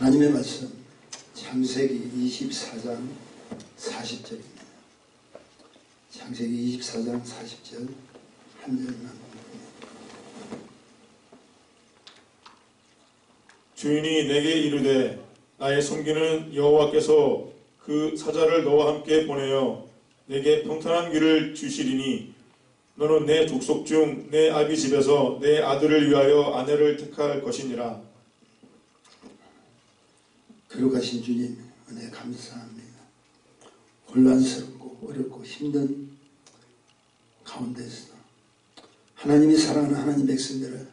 하나님의 말씀 창세기 24장 40절입니다. 창세기 24장 40절 한 절만 봅니다. 주인이 내게 이르되 나의 섬기는 여호와께서 그 사자를 너와 함께 보내어 내게 평탄한 길을 주시리니 너는 내 족속 중 내 아비 집에서 내 아들을 위하여 아내를 택할 것이니라. 거룩하신 주님 은혜 감사합니다. 혼란스럽고 어렵고 힘든 가운데서 하나님이 사랑하는 하나님 백성들을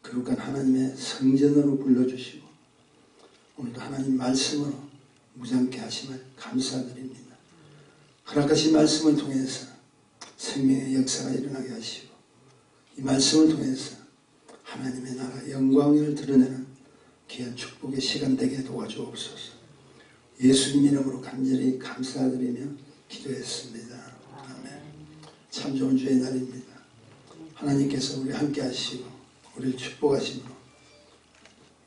거룩한 하나님의 성전으로 불러주시고 오늘도 하나님 말씀으로 무장케 하심을 감사드립니다. 허락하신 말씀을 통해서 생명의 역사가 일어나게 하시고 이 말씀을 통해서 하나님의 나라 영광을 드러내는 귀한 축복의 시간 되게 도와주옵소서. 예수님 이름으로 간절히 감사드리며 기도했습니다. 아멘. 참 좋은 주의 날입니다. 하나님께서 우리 함께 하시고 우리를 축복하시므로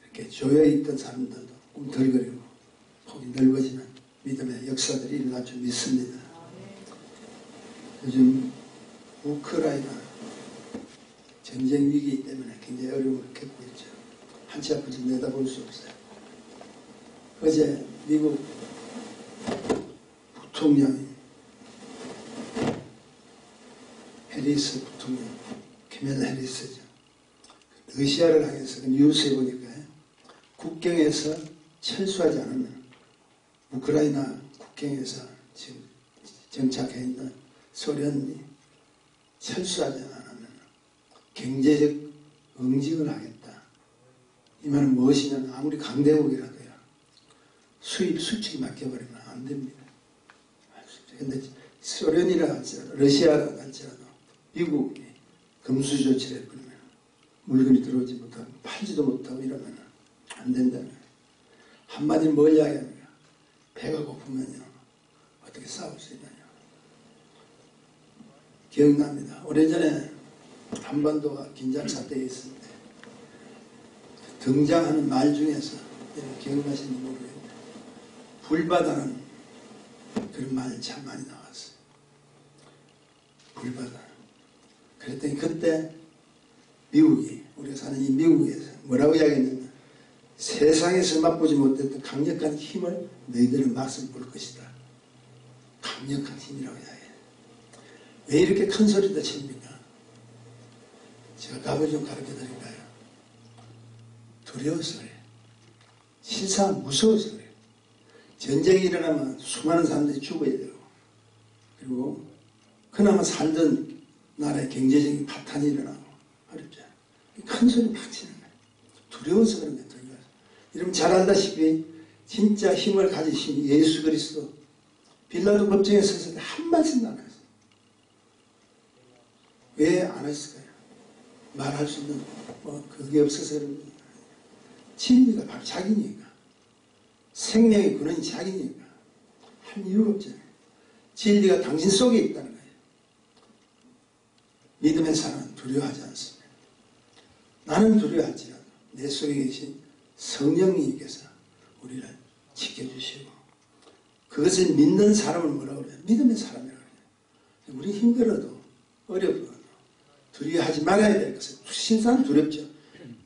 이렇게 조여있던 사람들도 꿈틀거리고 폭이 넓어지는 믿음의 역사들이 일어날 줄 믿습니다. 요즘 우크라이나 전쟁 위기 때문에 굉장히 어려움을 겪고 있죠. 한치 앞을 좀 내다볼 수 없어요. 어제 미국 부통령이 해리스 부통령, 캐멜라 해리스죠. 러시아를 향해서 그 뉴스에 보니까요. 국경에서 철수하지 않으면 우크라이나 국경에서 지금 정착해 있는 소련이 철수하지 않으면 경제적 응징을 하겠다. 이 말은 무엇이냐면 아무리 강대국이라도요. 수입 수출이 막혀버리면 안 됩니다. 그런데 소련이라 할지라도 러시아라 할지라도 미국이 금수 조치를 해버리면 물건이 들어오지 못하고 팔지도 못하고 이러면 안 된다는 거예요. 한마디로 뭘 이야기합니까? 배가 고프면요. 어떻게 싸울 수 있느냐. 기억납니다. 오래전에 한반도가 긴장 사태에 있을 때 등장하는 말 중에서 기억나시는지 모르겠는데 불바다는 그런 말이 참 많이 나왔어요. 불바다. 그랬더니 그때 미국이 우리가 사는 이 미국에서 뭐라고 이야기했냐면 세상에서 맛보지 못했던 강력한 힘을 너희들은 맛을 볼 것이다. 강력한 힘이라고 이야기해요. 왜 이렇게 큰 소리도 칩니까? 제가 답을 좀 가르쳐 드릴까요? 두려워서 그래요. 실상 무서워서 그래요. 전쟁이 일어나면 수많은 사람들이 죽어야 되고 그리고 그나마 살던 나라의 경제적인 파탄이 일어나고 어렵죠. 큰 소리 막 치는 거예요. 두려워서 그런 거예요. 두려워서. 여러분 잘 알다시피 진짜 힘을 가지신 예수 그리스도 빌라도 법정에 섰을 때 한 말씀도 안 했어요. 왜 안 했을까요? 말할 수 있는 그게 없어서 그런 거예요. 진리가 바로 자기니까. 생명의 근원이 자기니까. 할 이유가 없잖아요. 진리가 당신 속에 있다는 거예요. 믿음의 사람은 두려워하지 않습니다. 나는 두려워하지라도 내 속에 계신 성령님께서 우리를 지켜주시고 그것을 믿는 사람을 뭐라고 그래요? 믿음의 사람이라고 그래요. 우리 힘들어도 어려워도 두려워하지 말아야 될 것은 신상 두렵죠.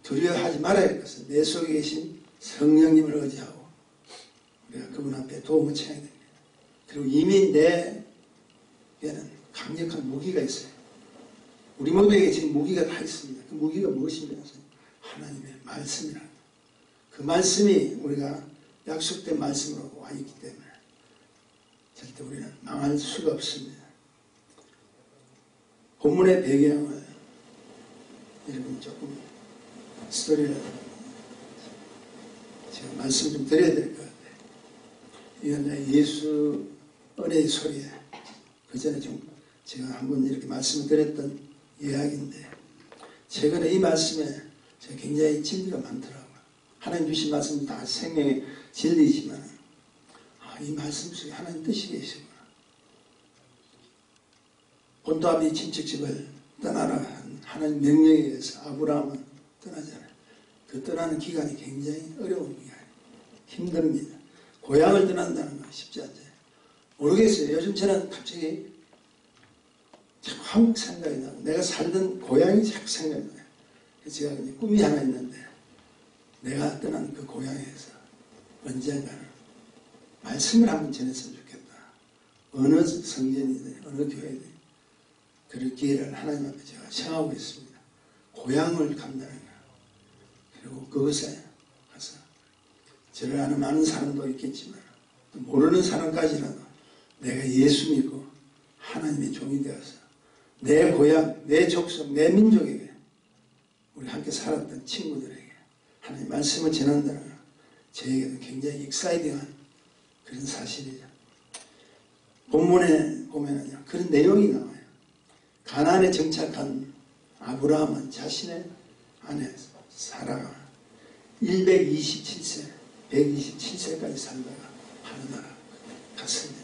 두려워하지 말아야 될 것은 내 속에 계신 성령님을 의지하고 우리가 그분 앞에 도움을 청해야 됩니다. 그리고 이미 내게는 강력한 무기가 있어요. 우리 모두에게 지금 무기가 다 있습니다. 그 무기가 무엇이냐면 하나님의 말씀이라는 거예요. 그 말씀이 우리가 약속된 말씀으로 와 있기 때문에 절대 우리는 망할 수가 없습니다. 본문의 배경을 여러분 조금 스토리를 제가 말씀 좀 드려야 될 것 같아요. 이건 예수 은혜의 소리에 그 전에 좀 제가 한번 이렇게 말씀을 드렸던 이야기인데 최근에 이 말씀에 제가 굉장히 진리가 많더라고요. 하나님 주신 말씀은 다 생명의 진리이지만 이 말씀 속에 하나님 뜻이 계시구나. 본토아비 친척집을 떠나라 하나님 명령에 의해서 아브라함은 떠나잖아요. 그 떠나는 기간이 굉장히 어려운 기간이에요. 힘듭니다. 고향을 떠난다는 건 쉽지 않죠. 모르겠어요. 요즘 저는 갑자기 자꾸 한국 생각이 나고 내가 살던 고향이 자꾸 생각이 나요. 그래서 제가 꿈이 하나 있는데 내가 떠난 그 고향에서 언젠가는 말씀을 한번 전했으면 좋겠다. 어느 성전이든 어느 교회든 그럴 기회를 하나님 앞에 제가 청하고 있습니다. 고향을 간다는 거. 그리고 그것에 가서 저를 아는 많은 사람도 있겠지만 또 모르는 사람까지라도 내가 예수 믿고 하나님의 종이 되어서 내 고향, 내 족속, 내 민족에게 우리 함께 살았던 친구들에게 하나님 말씀을 전한다는 건 저에게도 굉장히 익사이딩한 그런 사실이죠. 본문에 보면은요, 그런 내용이 나와요. 가나안에 정착한 아브라함은 자신의 아내 사라가 127세, 127세까지 살다가 하늘나라 갔습니다.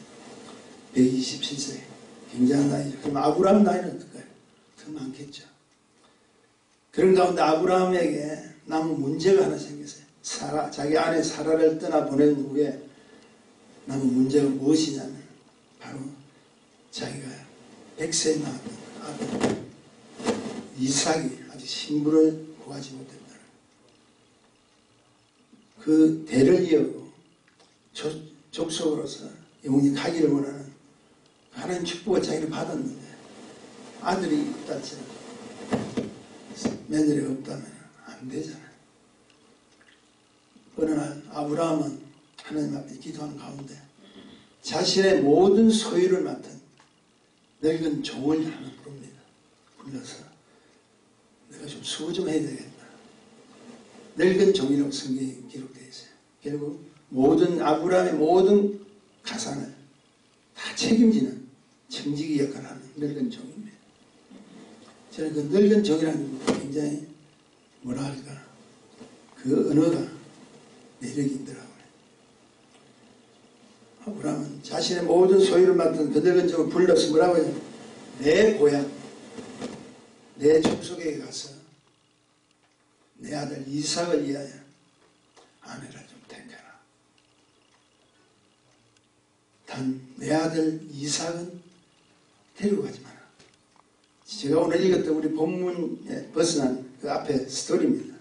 127세. 굉장한 나이죠. 그럼 아브라함 나이는 어떨까요? 더 많겠죠. 그런 가운데 아브라함에게 남은 문제가 하나 생겼어요. 사라, 자기 아내 사라를 떠나보낸 후에 남은 문제가 무엇이냐면 바로 자기가 100세에 낳았던 아들 이삭이 아직 신부를 구하지 못했다. 그 대를 이어고 족속으로서 영원히 가기를 원하는 하나님 축복을 자기를 받았는데 아들이 있다지 며느리가 없다면 안 되잖아요. 어느 날 아브라함은 하나님 앞에 기도하는 가운데 자신의 모든 소유를 맡은 늙은 종을 하나 부릅니다. 불러서 내가 좀 수고 좀 해야 되겠다. 늙은 종이라고 성경에 기록되어 있어요. 결국 모든 아브라함의 모든 가산을 다 책임지는 청지기 역할을 하는 늙은 종입니다. 저는 그 늙은 종이라는 게 굉장히 뭐라 할까 그 언어가 매력이 있더라고요. 아브라함은 자신의 모든 소유를 맡은 그 늙은 종을 불러서 뭐라고 해요? 내 고향, 내 족속에 가서 내 아들 이삭을 위하여 아내를 좀 택해라. 단 내 아들 이삭은 데리고 가지 마라. 제가 오늘 읽었던 우리 본문에 벗어난 그 앞에 스토리입니다.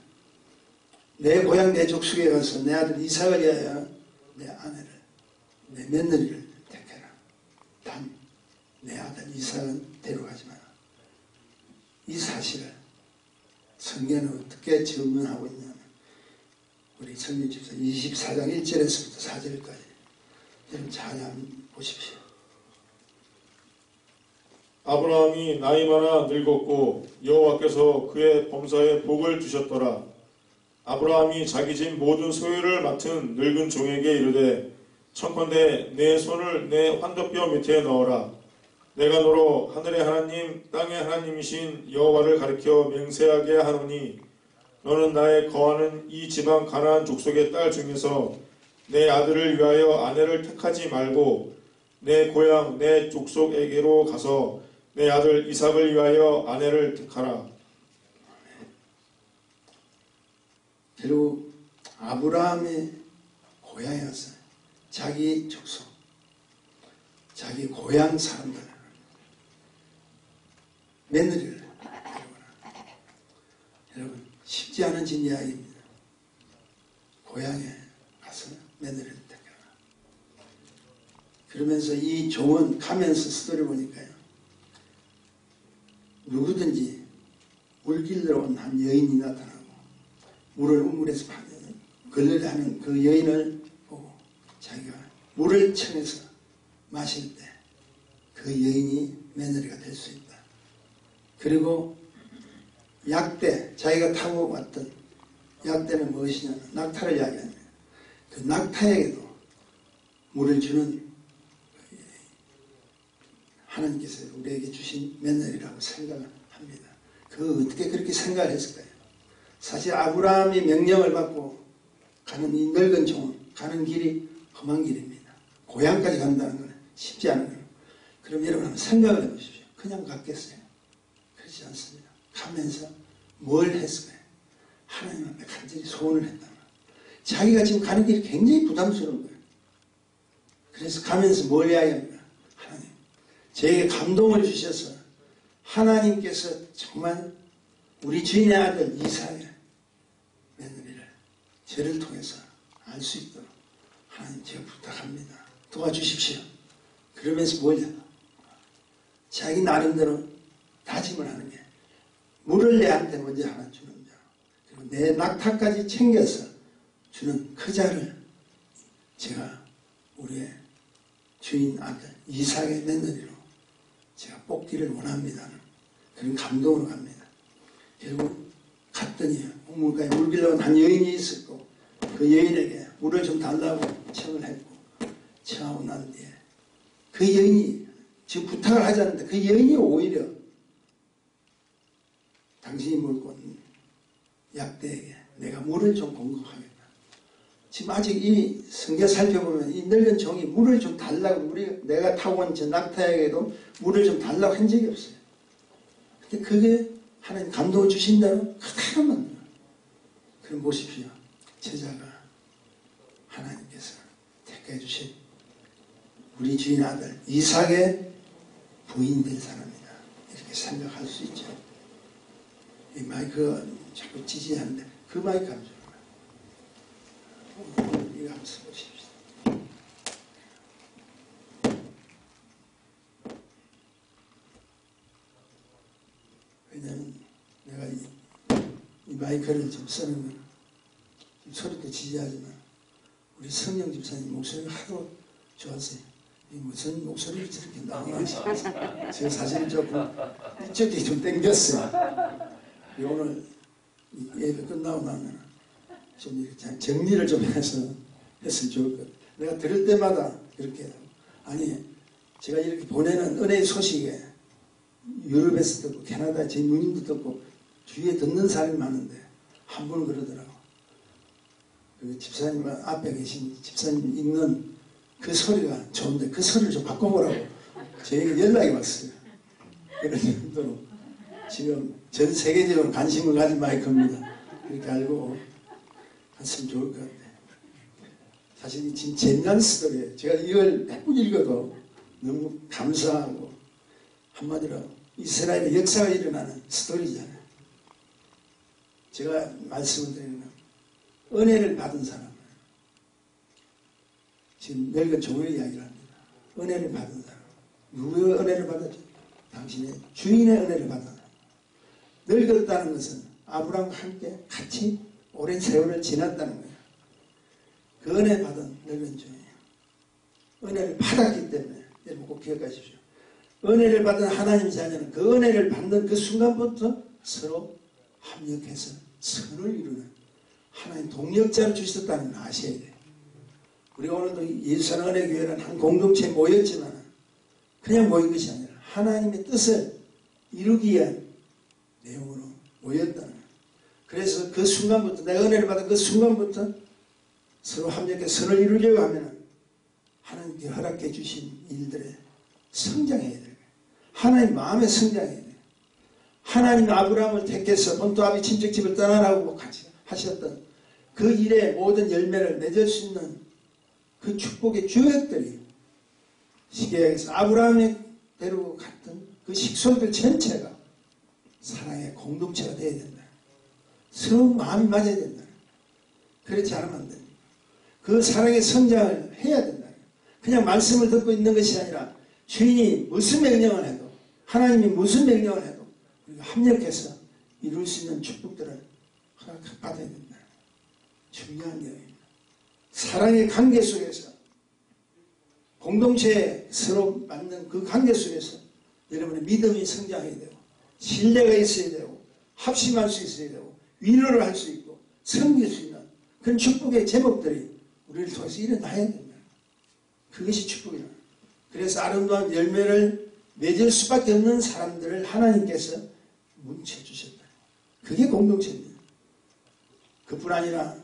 내 고향 내 족속에 가서 내 아들 이삭을 위하여 내 아내를 내 며느리를 택해라. 단 내 아들 이삭은 데려가지 마라. 이 사실을 성경은 어떻게 증명하고 있냐면 우리 성경 집사 24장 1절에서부터 4절까지 여러분 잘 한번 보십시오. 아브라함이 나이 많아 늙었고 여호와께서 그의 범사에 복을 주셨더라. 아브라함이 자기 집 모든 소유를 맡은 늙은 종에게 이르되 청컨대 내 손을 내 환도뼈 밑에 넣어라. 내가 너로 하늘의 하나님 땅의 하나님이신 여호와를 가리켜 맹세하게 하노니 너는 나의 거하는 이 지방 가나안 족속의 딸 중에서 내 아들을 위하여 아내를 택하지 말고 내 고향 내 족속에게로 가서 내 아들 이삭을 위하여 아내를 택하라. 결국 아브라함의 고향에 가서 자기 족속, 자기 고향 사람들 며느리를 데려오라. 여러분 쉽지 않은 진 이야기입니다. 고향에 가서 며느리를 택하라. 그러면서 이 종은 가면서 스토리 보니까요. 누구든지 물길로 온 한 여인이 나타나고 물을 우물에서 걸레를 하는 그 여인을 보고 자기가 물을 청해서 마실 때 그 여인이 며느리가 될 수 있다. 그리고 약대, 자기가 타고 왔던 약대는 무엇이냐면 낙타를 이야기합니다. 그 낙타에게도 물을 주는 하나님께서 우리에게 주신 며느리라고 생각을 합니다. 그 어떻게 그렇게 생각을 했을까요? 사실 아브라함이 명령을 받고 가는 이 늙은 종은 가는 길이 험한 길입니다. 고향까지 간다는 건 쉽지 않은 거예요. 그럼 여러분 한번 생각을 해보십시오. 그냥 갔겠어요? 그렇지 않습니다. 가면서 뭘 했을까요? 하나님 앞에 간절히 소원을 했다. 자기가 지금 가는 길이 굉장히 부담스러운 거예요. 그래서 가면서 뭘 이야기합니까? 하나님, 저에게 감동을 주셔서 하나님께서 정말 우리 주인의 아들 이삭의 며느리를 저를 통해서 알 수 있도록 하나님 제가 부탁합니다. 도와주십시오. 그러면서 뭐냐? 자기 나름대로 다짐을 하는 게 물을 내한테 먼저 하나 주는 자, 그리고 내 낙타까지 챙겨서 주는 그 자를 제가 우리의 주인 아들 이삭의 며느리로 제가 뽑기를 원합니다. 그런 감동으로 갑니다. 결국 갔더니 우물가에 물 빌려온 한 여인이 있었고 그 여인에게 물을 좀 달라고 청을 했고 청하고 난 뒤에 그 여인이 지금 부탁을 하지 않는데 그 여인이 오히려 당신이 물고 온 약대에게 내가 물을 좀 공급하겠다. 지금 아직 이 성경 살펴보면 이 늙은 종이 물을 좀 달라고 내가 타고 온 저 낙타에게도 물을 좀 달라고 한 적이 없어요. 근데 그게 하나님 감동을 주신다면 그대로만 그럼 보십시오. 제자가 하나님께서 택해 주신 우리 주인 아들 이삭의 부인 될 사람이다. 이렇게 생각할 수 있죠. 이 마이크가 자꾸 찌지하는데 그 마이크 한번 줘봐요. 이거 한번 써보십시오. 왜냐하면 내가 이 마이크를 좀 쓰는 건 소리도 지지하지만 우리 성령 집사님 목소리가 하도 좋았어요. 무슨 목소리를 저렇게 나오는지 제가 사실 조금 이쪽이 좀 땡겼어요. 오늘 예배 끝나고 나면 좀 이렇게 정리를 좀 해서 했으면 좋을 것 같아요. 내가 들을 때마다 그렇게 아니 제가 이렇게 보내는 은혜의 소식에 유럽에서 듣고 캐나다에 제 누님도 듣고 주위에 듣는 사람이 많은데 한 분은 그러더라고. 그 집사님 앞에 계신 집사님 읽는 그 소리가 좋은데 그 소리를 좀 바꿔보라고 저에게 연락이 왔어요. 그런 정도로 지금 전 세계적으로 관심을 가진 마이크입니다. 그렇게 알고 했으면 좋을 것 같아요. 사실 이 지금 젠장 스토리예요. 제가 이걸 몇 번 읽어도 너무 감사하고 한마디로 이스라엘의 역사가 일어나는 스토리잖아요. 제가 말씀을 드리는 건 은혜를 받은 사람 지금 늙은 종의 이야기를 합니다. 은혜를 받은 사람. 누구의 은혜를 받았죠? 당신의 주인의 은혜를 받았다. 늙었다는 것은 아브라함과 함께 같이 오랜 세월을 지났다는 거예요. 그 은혜 받은 늙은 종이에요. 은혜를 받았기 때문에 여러분 꼭 기억하십시오. 은혜를 받은 하나님 자녀는 그 은혜를 받는 그 순간부터 서로 합력해서 선을 이루는 하나님 동력자를 주셨다는 걸 아셔야 돼요. 우리가 오늘도 예수산 은혜교회는 한 공동체에 모였지만 그냥 모인 것이 아니라 하나님의 뜻을 이루기 위한 내용으로 모였다는 거예요. 그래서 그 순간부터 내가 은혜를 받은 그 순간부터 서로 합력해 선을 이루려고 하면 하나님께 허락해 주신 일들에 성장해야 돼요. 하나님 마음에 성장해야 돼요. 하나님 아브라함을 택해서 본토 아비 친척집을 떠나라고 같이 하셨던 그 일의 모든 열매를 맺을 수 있는 그 축복의 주역들이 시계에서 아브라함이 데리고 갔던 그 식솔들 전체가 사랑의 공동체가 되어야 된다. 서로 마음이 맞아야 된다. 그렇지 않으면 안 됩니다. 그 사랑의 성장을 해야 된다. 그냥 말씀을 듣고 있는 것이 아니라 주인이 무슨 명령을 해도 하나님이 무슨 명령을 해도 우리가 합력해서 이룰 수 있는 축복들을 허락받아야 된다. 중요한 내용입니다. 사랑의 관계 속에서 공동체에 서로 맞는 그 관계 속에서 여러분의 믿음이 성장해야 되고 신뢰가 있어야 되고 합심할 수 있어야 되고 위로를 할 수 있고 섬길 수 있는 그런 축복의 제목들이 우리를 통해서 일어나야 된다. 그것이 축복이다. 그래서 아름다운 열매를 맺을 수밖에 없는 사람들을 하나님께서 뭉쳐주셨다. 그게 공동체입니다. 그뿐 아니라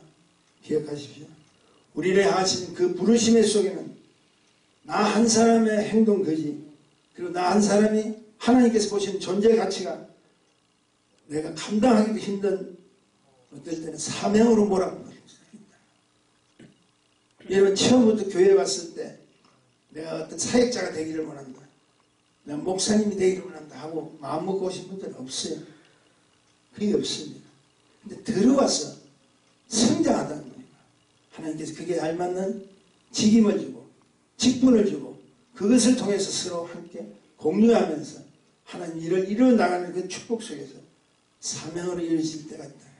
기억하십시오. 우리를 향하신 그 부르심의 속에는 나 한 사람의 행동 거지 그리고 나 한 사람이 하나님께서 보시는 존재 가치가 내가 감당하기도 힘든 어떨 때는 사명으로 몰아붙습니다. 여러분 처음부터 교회 왔을 때 내가 어떤 사역자가 되기를 원한다, 내가 목사님이 되기를 원한다 하고 마음먹고 오신 분들은 없어요. 그게 없습니다. 근데 들어와서 성장하다는 거예요. 하나님께서 그게 알맞는 직임을 주고 직분을 주고 그것을 통해서 서로 함께 공유하면서 하나님 일을 이루어나가는 그 축복 속에서 사명으로 이루어질 때가 있다.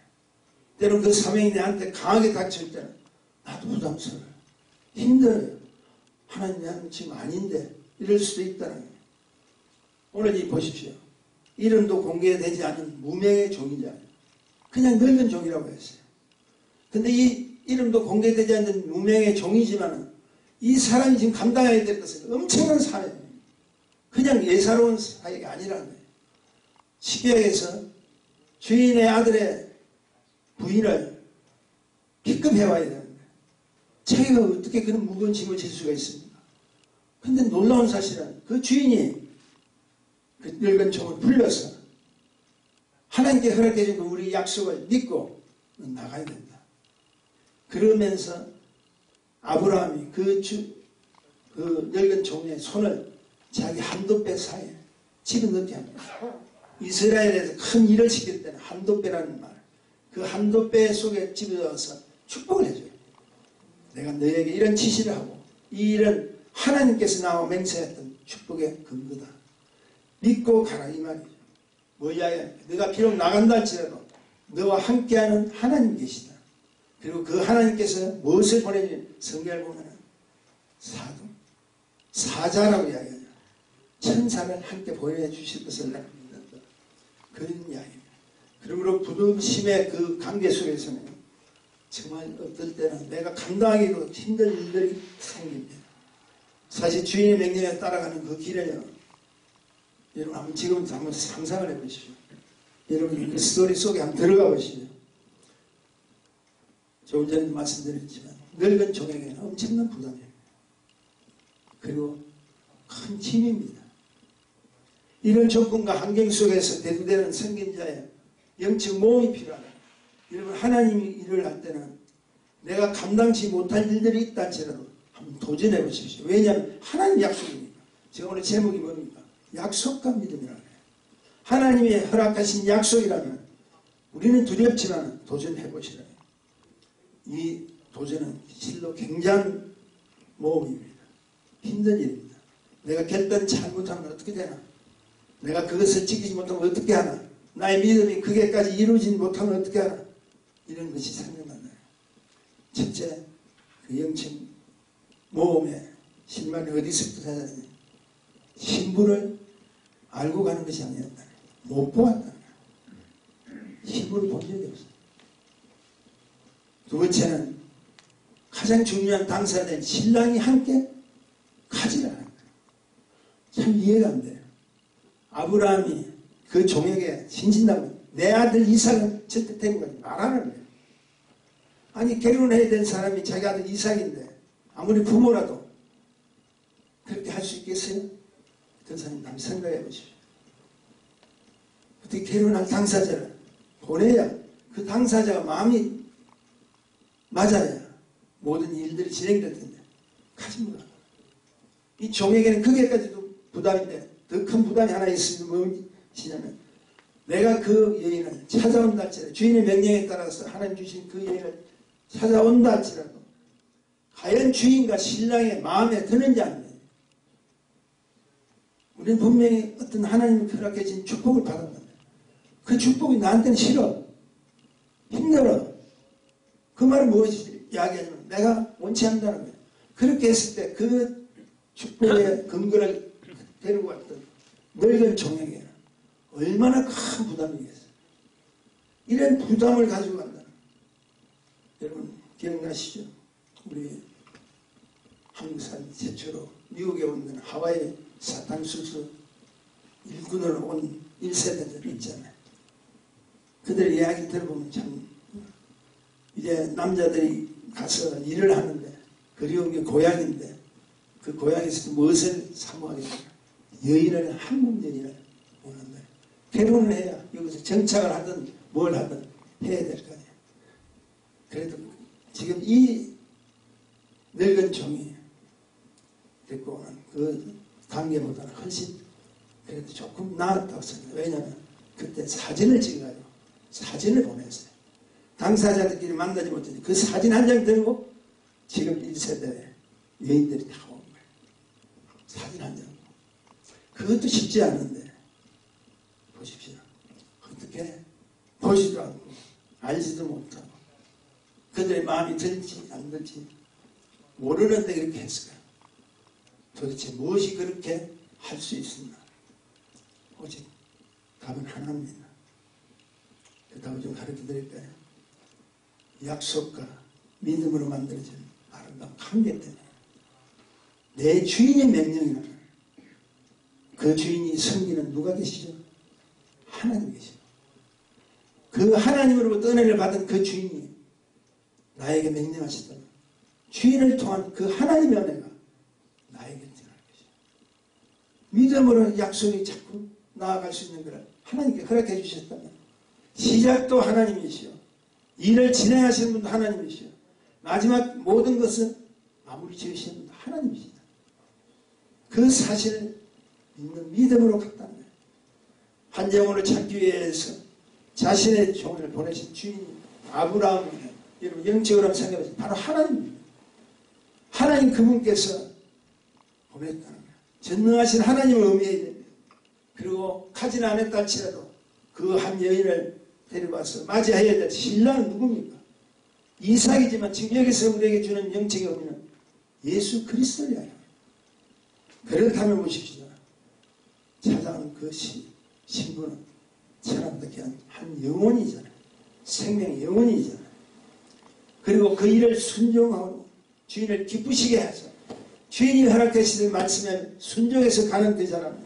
때로는 그 사명이 내한테 강하게 닥칠 때는 나도 부담스러워요. 힘들어요. 하나님 나는 지금 아닌데 이럴 수도 있다는 거예요. 오늘 이 보십시오. 이름도 공개되지 않은 무명의 종이잖아요. 그냥 늙은 종이라고 했어요. 근데 이 이름도 공개되지 않는 무명의 종이지만 이 사람이 지금 감당해야 될 것은 엄청난 사명이에요. 그냥 예사로운 사역이 아니라는 거예요. 시계에서 주인의 아들의 부인을 픽업해 와야 되는데 자기가 어떻게 그런 무거운 짐을 질 수가 있습니까? 근데 놀라운 사실은 그 주인이 그 늙은 종을 불러서 하나님께 허락해 준 우리 약속을 믿고 나가야 된다. 그러면서 아브라함이 그 늙은 종의 손을 자기 한도배 사이에 집어넣게 합니다. 이스라엘에서 큰 일을 시킬 때는 한도배라는 말, 그 한도배 속에 집어넣어서 축복을 해줘요. 내가 너에게 이런 지시를 하고 이 일은 하나님께서 나와 맹세했던 축복의 근거다. 믿고 가라 이 말이죠. 뭐야? 너가 비록 나간다 할지라도 너와 함께하는 하나님 계시다. 그리고 그 하나님께서 무엇을 보내주냐? 성경을 보면 사도, 사자라고 이야기하죠. 천사를 함께 보내주실 것을 믿는다. 그런 이야기입니다. 그러므로 부르심의 그 관계 속에서는 정말 어떨 때는 내가 감당하기도 힘든 일들이 생깁니다. 사실 주인의 명령에 따라가는 그 길에요. 여러분 지금 한번 상상을 해보십시오. 여러분 그 스토리 속에 한번 들어가 보시죠. 조금 전에 말씀드렸지만 늙은 종에게는 엄청난 부담입니다. 그리고 큰 힘입니다. 이런 조건과 환경 속에서 대두되는 선견자의 영적 모험이 필요하다. 여러분 하나님이 일을 할 때는 내가 감당치 못할 일들이 있다 할지라도 한번 도전해 보십시오. 왜냐하면 하나님 약속이니까. 제가 오늘 제목이 뭡니까? 약속과 믿음이라고 해요. 하나님이 허락하신 약속이라면 우리는 두렵지만 도전해 보시라. 이 도전은 실로 굉장한 모험입니다. 힘든 일입니다. 내가 결단 잘못하면 어떻게 되나? 내가 그것을 지키지 못하면 어떻게 하나? 나의 믿음이 그게까지 이루어지지 못하면 어떻게 하나? 이런 것이 생각나요. 첫째, 그 영적 모험의 실마리 어디서부터 찾아내냐? 신부를 알고 가는 것이 아니었다. 못 보았다. 신부를 본 적이 없어. 두 번째는 가장 중요한 당사자인 신랑이 함께 가지라는 거예요. 참 이해가 안 돼요. 아브라함이 그 종에게 신진다고 내 아들 이삭은 절대 데리고 가지 말라는 거예요. 아니 결혼해야 될 사람이 자기 아들 이삭인데 아무리 부모라도 그렇게 할 수 있겠어요? 어떤 사람이 한번 생각해 보십시오. 어떻게 결혼할 당사자를 보내야 그 당사자가 마음이 맞아야 모든 일들이 진행될 텐데 가지 못하고 이 종에게는 그게까지도 부담인데 더 큰 부담이 하나 있으면 무엇이냐면 내가 그 여인을 찾아온다 할지라도 주인의 명령에 따라서 하나님 주신 그 여인을 찾아온다 할지라도 과연 주인과 신랑의 마음에 드는지 안 돼요. 우리는 분명히 어떤 하나님이 허락해 준 축복을 받았는데 그 축복이 나한테는 싫어. 힘들어. 그 말은 무엇이 이야기하냐면 내가 원치 않는다는 거예요. 그렇게 했을 때 그 축복의 근거를 데리고 왔던 늙은 종에게는 얼마나 큰 부담이겠어요. 이런 부담을 가지고 간다는 거예요. 여러분 기억나시죠? 우리 한국산 최초로 미국에 온 하와이 사탕수수 일꾼으로 온 1세대들 있잖아요. 그들의 이야기 들어보면 참 이제 남자들이 가서 일을 하는데 그리운 게 고향인데 그 고향에서 무엇을 사모하겠냐? 여인을 한국 여인을 원한다. 결혼을 해야 여기서 정착을 하든 뭘 하든 해야 될 거 아니에요. 그래도 지금 이 늙은 종이 데리고 오는 그 관계보다는 훨씬 그래도 조금 나았다고 생각해요. 왜냐하면 그때 사진을 찍어가지고 사진을 보냈어요. 당사자들끼리 만나지 못했는데 그 사진 한 장 들고 지금 1세대 여인들이 다 온 거예요. 사진 한 장. 그것도 쉽지 않은데 보십시오. 어떻게 보지도 않고 알지도 못하고 그들의 마음이 들지 안 들지 모르는데 그렇게 했을까요? 도대체 무엇이 그렇게 할 수 있습니까? 오직 답은 하나입니다. 그 답을 좀 가르쳐 드릴까요? 약속과 믿음으로 만들어진 아름다운 관계 때문에 내 주인의 명령이라면 그 주인이 섬기는 누가 계시죠? 하나님 계시죠. 그 하나님으로부터 은혜를 받은 그 주인이 나에게 명령하시다면 주인을 통한 그 하나님의 은혜가 나에게 드러날 것이죠. 믿음으로 약속이 자꾸 나아갈 수 있는 것을 하나님께 허락해 주셨다면 시작도 하나님이시요 일을 진행하시는 분도 하나님이시요 마지막 모든 것은 마무리 지으시는 분도 하나님이시다. 그 사실을 믿는 믿음으로 갔다는 거예요. 한 영혼을 찾기 위해서 자신의 종을 보내신 주인이 아브라함이에요. 여러분 영적으로 생각하시면 바로 하나님입니다. 하나님 그분께서 보냈다는 거예요. 전능하신 하나님을 의미해야 됩니다. 그리고 가진 않았다 할지라도 그 한 여인을 데려와서 맞이해야 될 신랑은 누굽니까? 이삭이지만 지금 여기서 우리에게 주는 영적인 의미는 예수 그리스도를 향해요. 그렇다면 보십시오. 찾아온 그 신부는 천한덕한 한 영혼이잖아요. 생명의 영혼이잖아요. 그리고 그 일을 순종하고 주인을 기쁘시게 하죠. 주인이 허락하시는 말씀에 순종해서 가는 그 사람은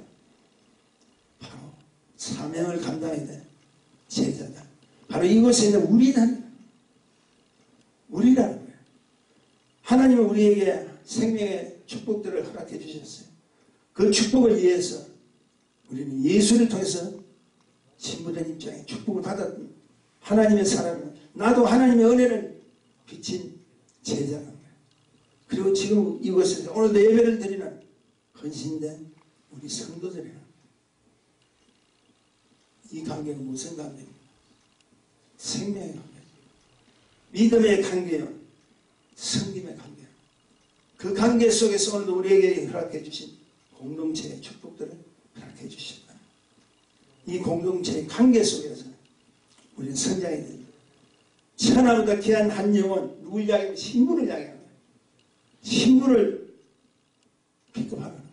바로 사명을 감당해야 돼. 제자다. 바로 이곳에 있는 우리라는 거예요. 하나님은 우리에게 생명의 축복들을 허락해 주셨어요. 그 축복을 위해서 우리는 예수를 통해서 신부된 입장에 축복을 받았던 하나님의 사람은 나도 하나님의 은혜를 비친 제자라는 거예요. 그리고 지금 이곳에서 오늘도 예배를 드리는 헌신된 우리 성도들이라는 이 관계는 무슨 관계입니까? 생명의 관계, 믿음의 관계요, 성김의 관계. 그 관계 속에서 오늘도 우리에게 허락해 주신 공동체의 축복들을 허락해 주셨다. 이 공동체의 관계 속에서 우리는 성장해야 됩니다. 천하보다 귀한 한 영혼, 누굴 이야기하면 신부를 이야기하는 거예요. 신부를 픽업하는 거예요.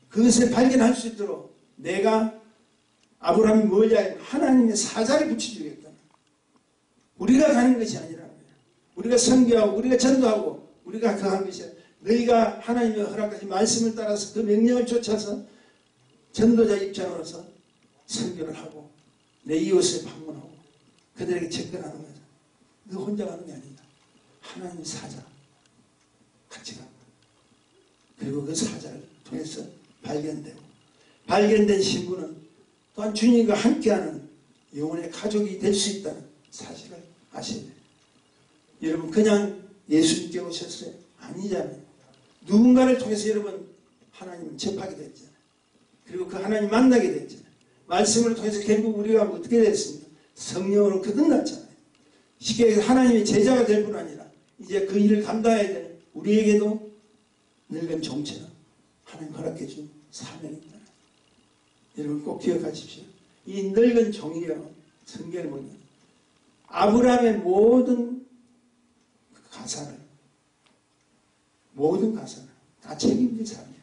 그것을 발견할 수 있도록 내가 아브라함이 뭘 이야기하면 하나님의 사자를 붙여주겠다. 우리가 가는 것이 아니라는 거예요. 우리가 선교하고 우리가 전도하고 우리가 그 한 것이 아니라 너희가 하나님의 허락하신 말씀을 따라서 그 명령을 쫓아서 전도자 입장으로서 선교를 하고 내 이웃을 방문하고 그들에게 접근하는 거죠. 너 혼자 가는 게 아니다. 하나님의 사자 같이 간다. 그리고 그 사자를 통해서 발견된 신부는 또한 주님과 함께하는 영혼의 가족이 될 수 있다는 사실을 아셔야 돼요. 여러분 그냥 예수님께 오셨어요? 아니잖아요. 누군가를 통해서 여러분 하나님을 접하게 됐잖아요. 그리고 그 하나님 만나게 됐잖아요. 말씀을 통해서 결국 우리가 어떻게 됐습니까? 성령으로 거듭났잖아요. 쉽게 얘기해서 하나님의 제자가 될 뿐 아니라 이제 그 일을 감당해야 되는 우리에게도 늙은 종처럼 하나님 허락해 준 사명이 있다. 여러분 꼭 기억하십시오. 이 늙은 종이요 성경을 보면 아브라함의 모든 가사를 다 책임진 사람이에요.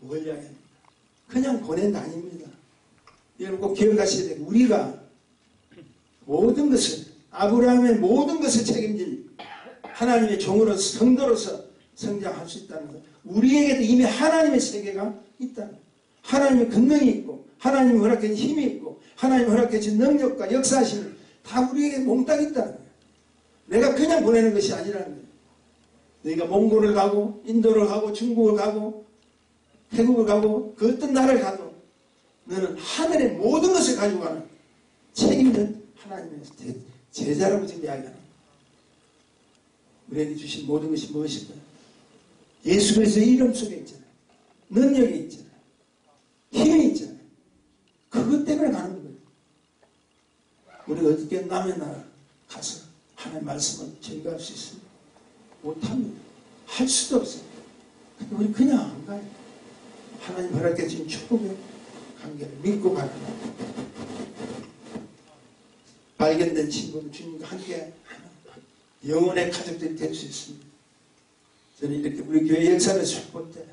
뭘 이야기합니까? 그냥 보낸 게 아닙니다. 여러분 꼭 기억하셔야 돼요. 우리가 모든 것을 아브라함의 모든 것을 책임질 하나님의 종으로서 성도로서 성장할 수 있다는 것. 우리에게도 이미 하나님의 세계가 있다는 것. 하나님의 권능이 있고 하나님이 허락해 준 힘이 있고 하나님이 허락해 준 능력과 역사하심을 다 우리에게 몽땅 있다는 거예요. 내가 그냥 보내는 것이 아니라는 거예요. 너희가 몽골을 가고 인도를 가고 중국을 가고 태국을 가고 그 어떤 나라를 가도 너는 하늘의 모든 것을 가지고 가는 책임진 하나님의 제자라고 지금 이야기하는 거예요. 우리에게 주신 모든 것이 무엇일까요? 예수 그리스도의 이름 속에 있잖아요. 능력이 있잖아요. 힘이 있잖아요. 그것 때문에 가는 거예요. 우리가 어떻게 남의 나라 가서 하나님의 말씀을 전가할 수 있습니까? 못합니다. 할 수도 없어요. 근데 우리 그냥 안 가요. 하나님 허락해 주신 축복의 관계를 믿고 가는 거예요. 발견된 친구는 주님과 함께 하는 영혼의 가족들이 될 수 있습니다. 저는 이렇게 우리 교회 역사를 쭉 볼 때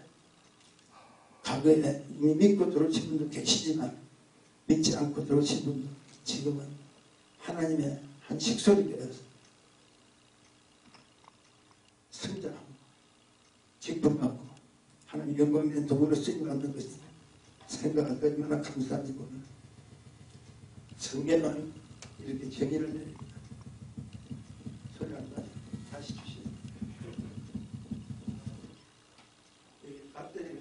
과거에 이미 믿고 들어오신 분도 계시지만 믿지 않고 들어오신 분도 지금은 하나님의 한 식솔이 되어서 성장하고 기쁨받고 하나님 영광 있는 도구로 쓰임받는 것을 생각할 때 얼마나 감사한지 모르는 성경은 이렇게 정의를 내립니다. 소리 안 나요? 다시 주시죠. 여기 배터리가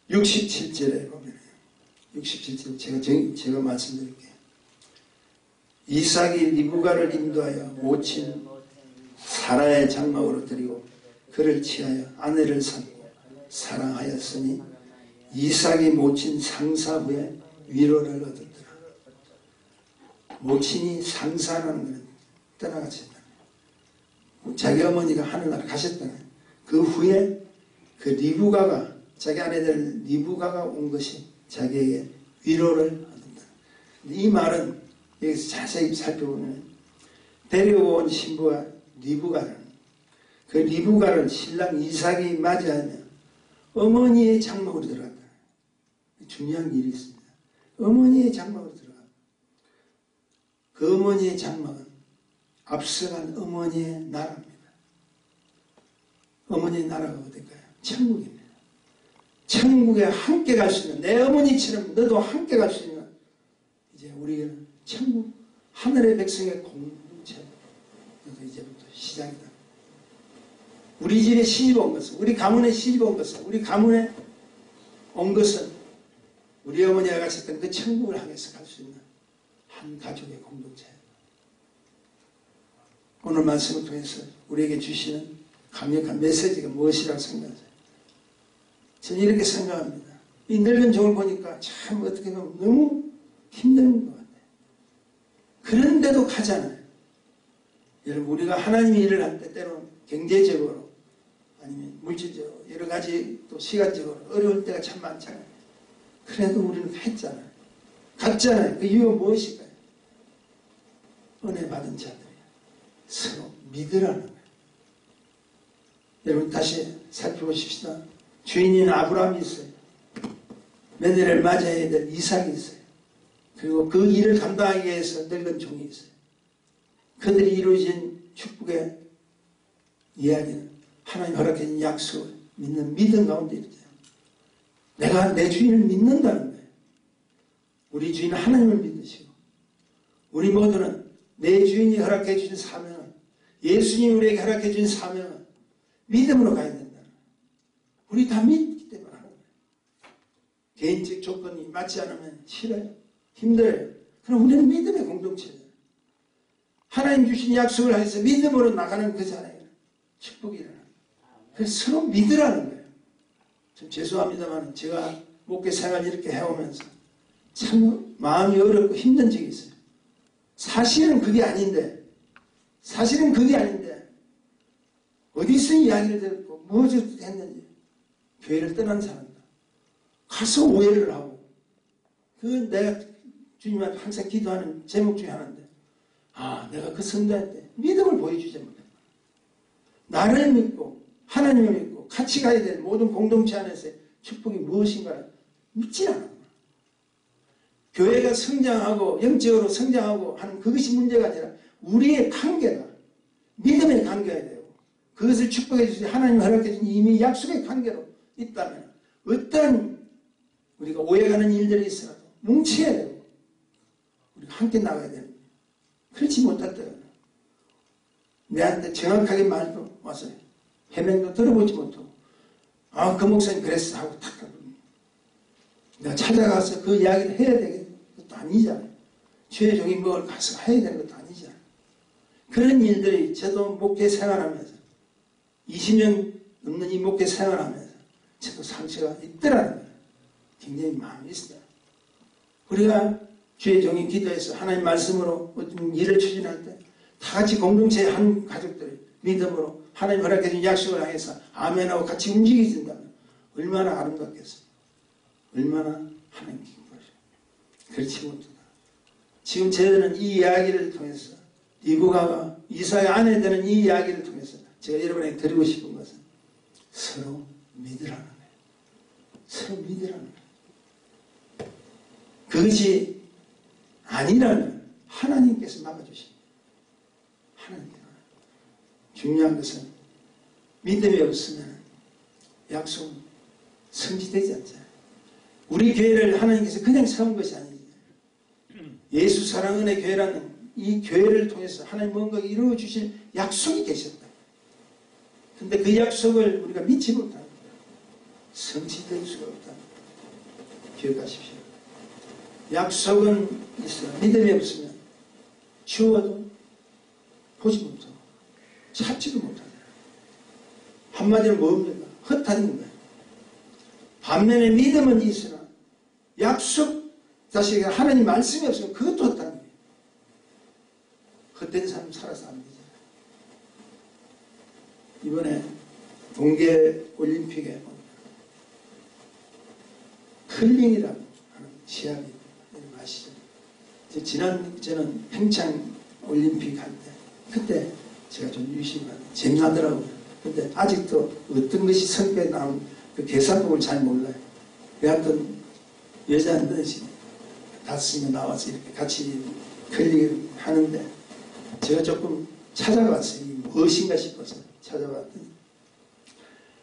67절에 보면 67절 제가 말씀드릴게요. 이삭이 리브가를 인도하여 모친 사라의 장막으로 들이고 그를 취하여 아내를 삼고 사랑하였으니 이삭이 모친 상사 후에 위로를 얻었더라. 모친이 상사라는 것은 떠나갔었다. 자기 어머니가 하늘나라 가셨다는 그 후에 그 리브가가 자기 아내들 리브가가 온 것이 자기에게 위로를 얻는다. 이 말은 여기서 자세히 살펴보면 데려온 신부와 리브가는 그 리브가를 신랑 이삭이 맞이하며 어머니의 장막으로 들어갔다. 중요한 일이 있습니다. 어머니의 장막으로 들어갔다. 그 어머니의 장막은 앞서간 어머니의 나라입니다. 어머니의 나라가 어딜까요? 천국입니다. 천국에 함께 갈 수 있는 내 어머니처럼 너도 함께 갈 수 있는 이제 우리는 천국 하늘의 백성의 공동체 이제부터 시작이다. 우리 집에 시집 온 것은 우리 가문에 시집 온 것은 우리 가문에 온 것은 우리 어머니가 가셨던 그 천국을 향해서 갈 수 있는 한 가족의 공동체. 오늘 말씀을 통해서 우리에게 주시는 강력한 메시지가 무엇이라고 생각하세요? 저는 이렇게 생각합니다. 이 늙은 종을 보니까 참 어떻게 보면 너무 힘든 것 같아요. 그런데도 가잖아요. 여러분 우리가 하나님의 일을 할 때 때로는 경제적으로 아니면 물질적으로 여러 가지 또 시간적으로 어려울 때가 참 많잖아요. 그래도 우리는 했잖아요. 갔잖아요. 그 이유가 무엇일까요? 은혜 받은 자들이 서로 믿으라는 거예요. 여러분 다시 살펴보십시다. 주인인 아브라함이 있어요. 며느리를 맞이해야 될 이삭이 있어요. 그리고 그 일을 감당하기 위해서 늙은 종이 있어요. 그들이 이루어진 축복의 이야기는 하나님 허락해준 약속을 믿는 믿음 가운데 있죠. 내가 내 주인을 믿는다는 거예요. 우리 주인은 하나님을 믿으시고 우리 모두는 내 주인이 허락해 주신 사명은 예수님이 우리에게 허락해 주신 사명은 믿음으로 가야 된다는 거예요. 우리 다 믿기 때문에 하는 거예요. 개인적 조건이 맞지 않으면 싫어요. 힘들어요. 그럼 우리는 믿음의 공동체예요. 하나님 주신 약속을 해서 믿음으로 나가는 거잖아요. 축복이라는 거예요. 그래서 서로 믿으라는 거예요. 좀 죄송합니다만 제가 목회 생활 이렇게 해오면서 참 마음이 어렵고 힘든 적이 있어요. 사실은 그게 아닌데 어디서 이야기를 듣고 무엇을 했는지 교회를 떠난 사람들 가서 오해를 하고 그건 내가 주님한테 항상 기도하는 제목 중에 하나인데 내가 그 선교할 때 믿음을 보여주지 못했다. 나를 믿고 하나님을 믿고 같이 가야 될 모든 공동체 안에서의 축복이 무엇인가를 믿지 않아. 교회가 성장하고 영적으로 성장하고 하는 그것이 문제가 아니라 우리의 관계가 믿음의 관계가 되고 그것을 축복해 주신 하나님 허락해 주신 이미 약속의 관계로 있다면 어떤 우리가 오해가는 일들이 있어도 뭉쳐야 되고 우리가 함께 나가야 되는 거예요. 그렇지 못할 때는 내한테 정확하게 말도 와서 해명도 들어보지 못하고 그 목사님 그랬어 하고 탁 가버립니다. 내가 찾아가서 그 이야기를 해야 되는 것도 아니잖아요. 주의 종이 뭘 가서 해야 되는 것도 아니잖아요. 그런 일들이 저도 목회 생활하면서 20년 넘는 이 목회 생활하면서 저도 상처가 있더라는 거예요. 굉장히 마음이 있어요. 우리가 주의 종이 기도해서 하나님 말씀으로 어떤 일을 추진할 때 다 같이 공동체 한 가족들이 믿음으로 하나님 허락해 준 약속을 향해서 아멘하고 같이 움직여진다면 얼마나 아름답겠어요. 얼마나 하나님 기뻐하셔요. 그렇지 못하다. 지금 저희는 이 이야기를 통해서 리브가가 이사의 아내 되는 이 이야기를 통해서 제가 여러분에게 드리고 싶은 것은 서로 믿으라는 거예요. 서로 믿으라는 거예요. 그것이 아니라면 하나님께서 막아주십니다. 하나님께서. 중요한 것은 믿음이 없으면 약속은 성취되지 않잖아요. 우리 교회를 하나님께서 그냥 세운 것이 아니죠. 예수 사랑 은혜 교회라는 이 교회를 통해서 하나님 뭔가 이루어 주실 약속이 계셨다. 근데 그 약속을 우리가 믿지 못하면 성취될 수가 없다. 기억하십시오. 약속은 있어요. 믿음이 없으면 주어도 보지 못하고 찾지도 못하고 한마디로 뭡니까? 헛하는 거예요. 반면에 믿음은 있으나 약속 다시 하나님 말씀이 없으면 그것도 헛다는 거예요. 헛된 삶 살아서 안 되죠. 이번에 동계올림픽에 컬링이라고 하는 시합이 아시죠? 저는 평창올림픽 할 때 그때 제가 좀 유심한 재미나더라고요. 근데 아직도 어떤 것이 성격에 나온 그 계산법을 잘 몰라요. 여하튼 여자는 5명 나와서 이렇게 같이 컬링을 하는데 제가 조금 찾아봤어요. 이게 무엇인가 싶어서 찾아봤더니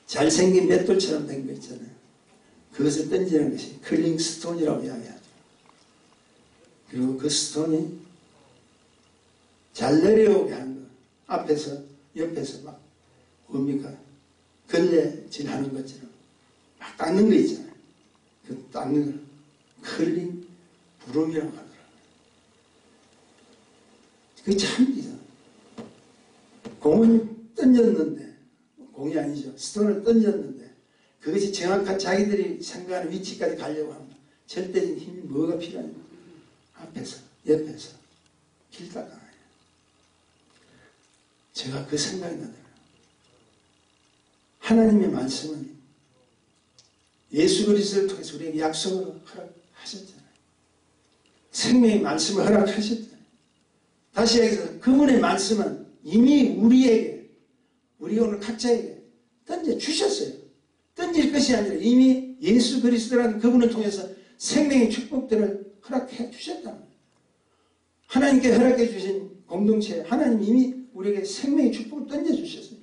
잘생긴 맷돌처럼 된 거 있잖아요. 그것을 던지는 것이 컬링 스톤이라고 이야기하죠. 그리고 그 스톤이 잘 내려오게 하는 거. 앞에서 옆에서 막 뭡니까? 걸레질 하는 것처럼 막 닦는 거 있잖아요. 그 닦는 걸 컬링 부름이라고 하더라고요. 그게 참이죠. 공을 던졌는데, 공이 아니죠. 스톤을 던졌는데 그것이 정확한 자기들이 생각하는 위치까지 가려고 하면 절대적인 힘이 뭐가 필요합니까? 앞에서 옆에서 길 닦아요. 제가 그 생각이 나더라고요. 하나님의 말씀은 예수 그리스도를 통해서 우리에게 약속으로 허락하셨잖아요. 생명의 말씀을 허락하셨잖아요. 다시 얘기해서 그분의 말씀은 이미 우리에게, 우리 오늘 각자에게 던져주셨어요. 던질 것이 아니라 이미 예수 그리스도라는 그분을 통해서 생명의 축복들을 허락해 주셨다. 하나님께 허락해 주신 공동체, 하나님 이미 우리에게 생명의 축복을 던져주셨어요.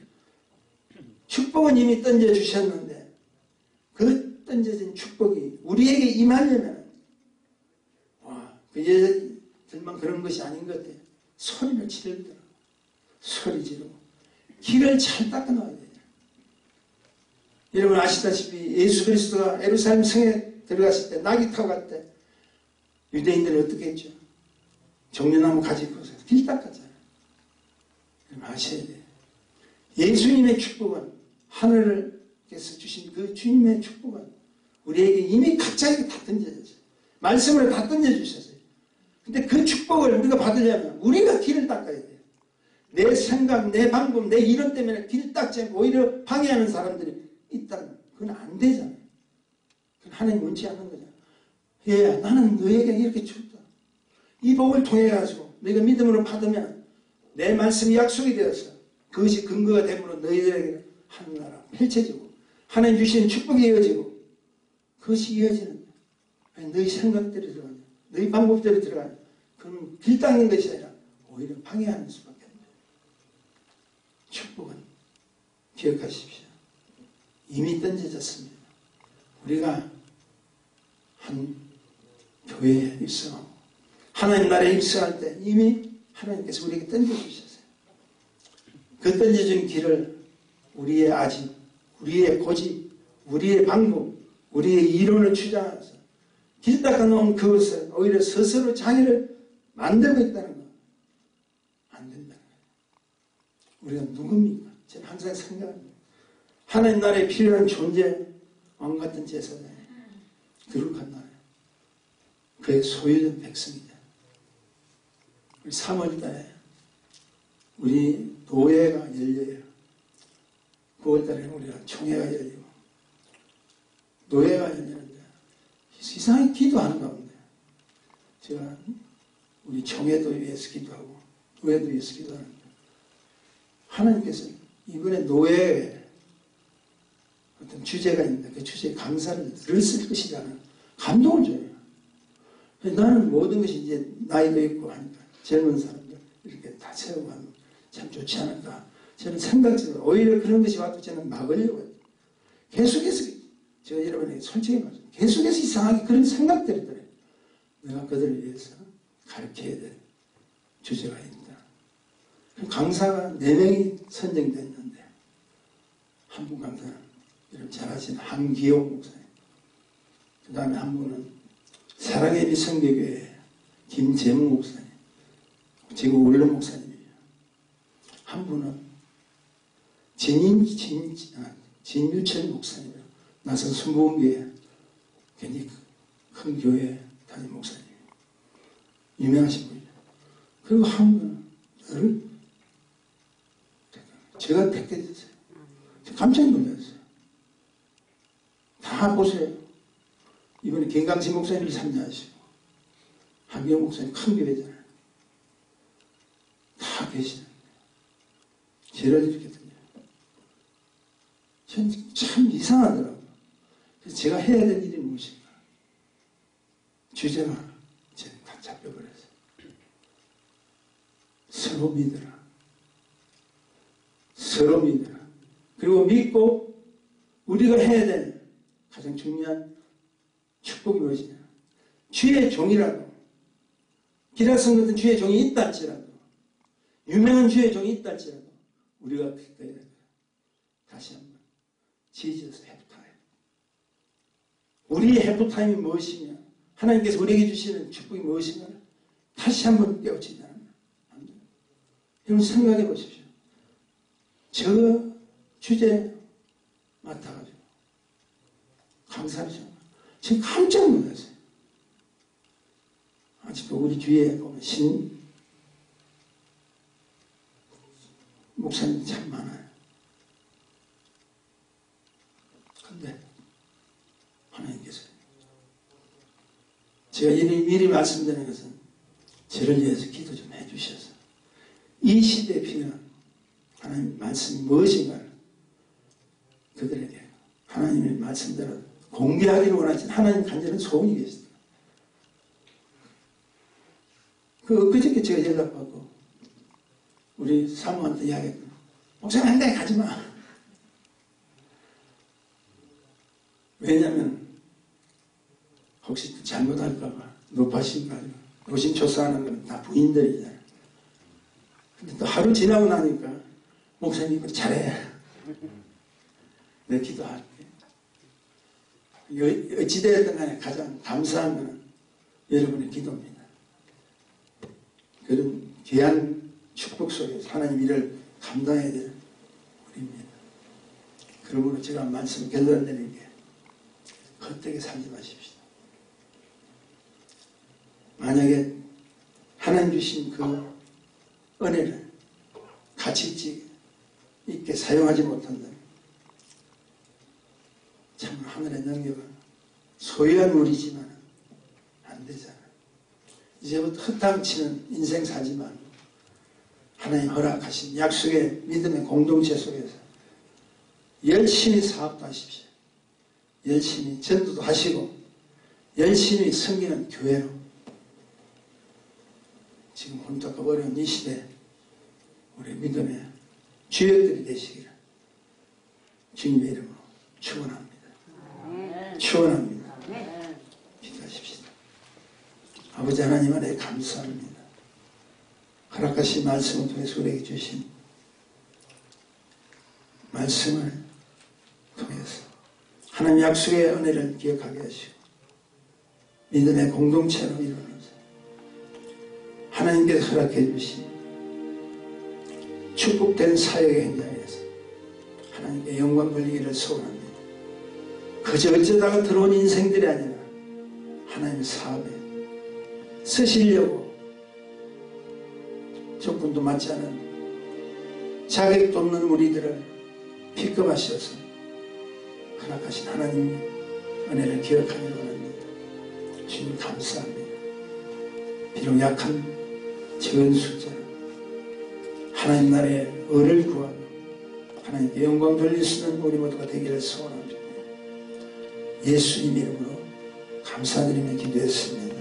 축복은 이미 던져주셨는데 그 던져진 축복이 우리에게 임하려면 그 여자들만 그런 것이 아닌 것 같아요. 소리를 지르더라고요. 소리 지르고 길을 잘 닦아놔야 돼요. 여러분 아시다시피 예수 그리스도가 예루살렘 성에 들어갔을 때 낙이 타고 갈 때 유대인들은 어떻게 했죠? 종려나무 가지고 길 닦았잖아요. 아셔야 돼요. 예수님의 축복은 하늘께서 주신 그 주님의 축복은 우리에게 이미 각자에게 다 던져졌어요. 말씀으로 다 던져주셨어요. 근데 그 축복을 우리가 받으려면 우리가 길을 닦아야 돼요. 내 생각, 내 방법, 내 이론 때문에 길 닦지 않고 오히려 방해하는 사람들이 있다면 그건 안 되잖아요. 그건 하나님 원치 않는 거잖아요. 얘야, 나는 너에게 이렇게 줬다. 이 복을 통해 가지고 너희가 믿음으로 받으면 내 말씀이 약속이 되어서 그것이 근거가 되므로 너희들에게 하늘나라 펼쳐지고 하나님 주시는 축복이 이어지고 그것이 이어지는 거야. 너희 생각들이 들어가냐, 너희 방법대로 들어가냐. 그건 길 닦는 것이 아니라 오히려 방해하는 수밖에 없어요. 축복은 기억하십시오. 이미 던져졌습니다. 우리가 한 교회에 입성하고 하나님 나라에 입성할 때 이미 하나님께서 우리에게 던져주셨어요. 그 던져준 길을 우리의 아집, 우리의 고집, 우리의 방법, 우리의 이론을 주장해서 길 닦아놓은 그것을 오히려 스스로 장애를 만들고 있다는 거. 안 된다는 거예요. 우리가 누굽니까? 저는 항상 생각합니다. 하나님 나라에 필요한 존재, 왕 같은 제사장이 거룩한 나라, 그의 소유된 백성이다. 우리 3월달에 우리 노회가 열려요. 9월달에 우리가 총회가 열리고 노회가 열리는데 이상하게 기도하는 가운데 제가 우리 총회도 위해서 기도하고 노회도 위해서 기도하는데 하나님께서 이번에 노회에 어떤 주제가 있는데 그 주제에 강사를 들었을 것이라는 감동을 줘요. 나는 모든 것이 이제 나이도 있고 하니까 젊은 사람들 이렇게 다 세우고 하면 참 좋지 않을까. 저는 생각지만 오히려 그런 것이 와도 저는 막으려고 해요. 계속해서 제가 여러분에게 솔직히 말씀 계속해서 이상하게 그런 생각들이 들어요. 내가 그들을 위해서 가르쳐야 될 주제가 있다. 강사가 4명이 선정됐는데 한 분 강사는 여러분 잘 아시는 한기용 목사님, 그 다음에 한 분은 사랑의 미성교교회 김재무 목사님, 지금 원로 목사님이에요. 한 분은 진유철 목사님이에요. 나선 순복음교회 굉장히 큰 교회 담임 목사님, 유명하신 분이에요. 그리고 한 분은 저를 제가 택해졌어요. 깜짝 놀랐어요. 다 보세요. 이번에 김강신 목사님이 참여하시고 한기영 목사님 큰 교회잖아요. 다 계시는데 저를 이렇게 듣냐. 전 참 이상하더라고요. 그래서 제가 해야 될 일이 무엇인가. 주제가 제가 다 잡혀버렸어요. 서로 믿으라. 서로 믿으라. 그리고 믿고 우리가 해야 될 가장 중요한 축복이 무엇이냐. 주의 종이라도, 기라성 같은 주의 종이 있다 할지라도, 유명한 주의 종이 있다 할지라도 우리가 그때 다시 한번 지지어서 해프타임. 우리의 해프타임이 무엇이냐, 하나님께서 우리에게 주시는 축복이 무엇인가 다시 한번 깨우치지 않으면 안 돼요. 여러분 생각해 보십시오. 저 주제 맡아가지고 강사를 좀 지금 깜짝 놀랐어요. 아직도 우리 주위에 보면 신 목사님이 참 많아요. 근데 하나님께서 제가 미리 말씀드리는 것은 저를 위해서 기도 좀 해주셔서 이 시대에 필요한 하나님 말씀이 무엇인가를 그들에게 하나님의 말씀대로 공개하기를 원하신 하나님 간절한 소원이 계시다. 그저께 제가 연락받고 우리 사모한테 이야기했거든요. 목사님 한 달 가지마. 왜냐면 혹시 잘못할까봐 노파심 가지고 노심초사하는 건 다 부인들이잖아요. 근데 또 하루 지나고 나니까 목사님 이거 잘해. 내 기도할게. 어찌되었든 간에 가장 감사한 것은 여러분의 기도입니다. 그런 귀한 축복 속에서 하나님 일을 감당해야 될 우리입니다. 그러므로 제가 말씀 결론내는 게 헛되게 살지 마십시오. 만약에 하나님 주신 그 은혜를 가치 있게 사용하지 못한다면 참 하늘의 능력은 소유한 우리지만 안 되잖아요. 이제부터 허탕치는 인생 살지 말고 하나님 허락하신 약속의 믿음의 공동체 속에서 열심히 사업도 하십시오. 열심히 전도도 하시고 열심히 섬기는 교회로 지금 혼탁하고 어려운 이 시대 우리 믿음의 주역들이 되시기를 주님의 이름으로 축원합니다. 축원합니다. 기도하십시다. 아버지 하나님 안에 감사합니다. 허락하신 말씀을 통해서 우리에게 주신 말씀을 통해서 하나님 약속의 은혜를 기억하게 하시고 믿음의 공동체로 이루어서 하나님께서 허락해 주신 축복된 사역의 현장에서 하나님께 영광 돌리기를 소원합니다. 그저 어쩌다가 들어온 인생들이 아니라 하나님의 사업에 쓰시려고 조건도 맞지 않은 자격도 없는 우리들을 픽업하셔서 허락하신 하나님의 은혜를 기억하기를 원합니다. 주님 감사합니다. 비록 약한 적은 숫자로 하나님 나라의 의를 구하고 하나님께 영광 돌릴 수 있는 우리 모두가 되기를 소원합니다. 예수님 이름으로 감사드리며 기도했습니다.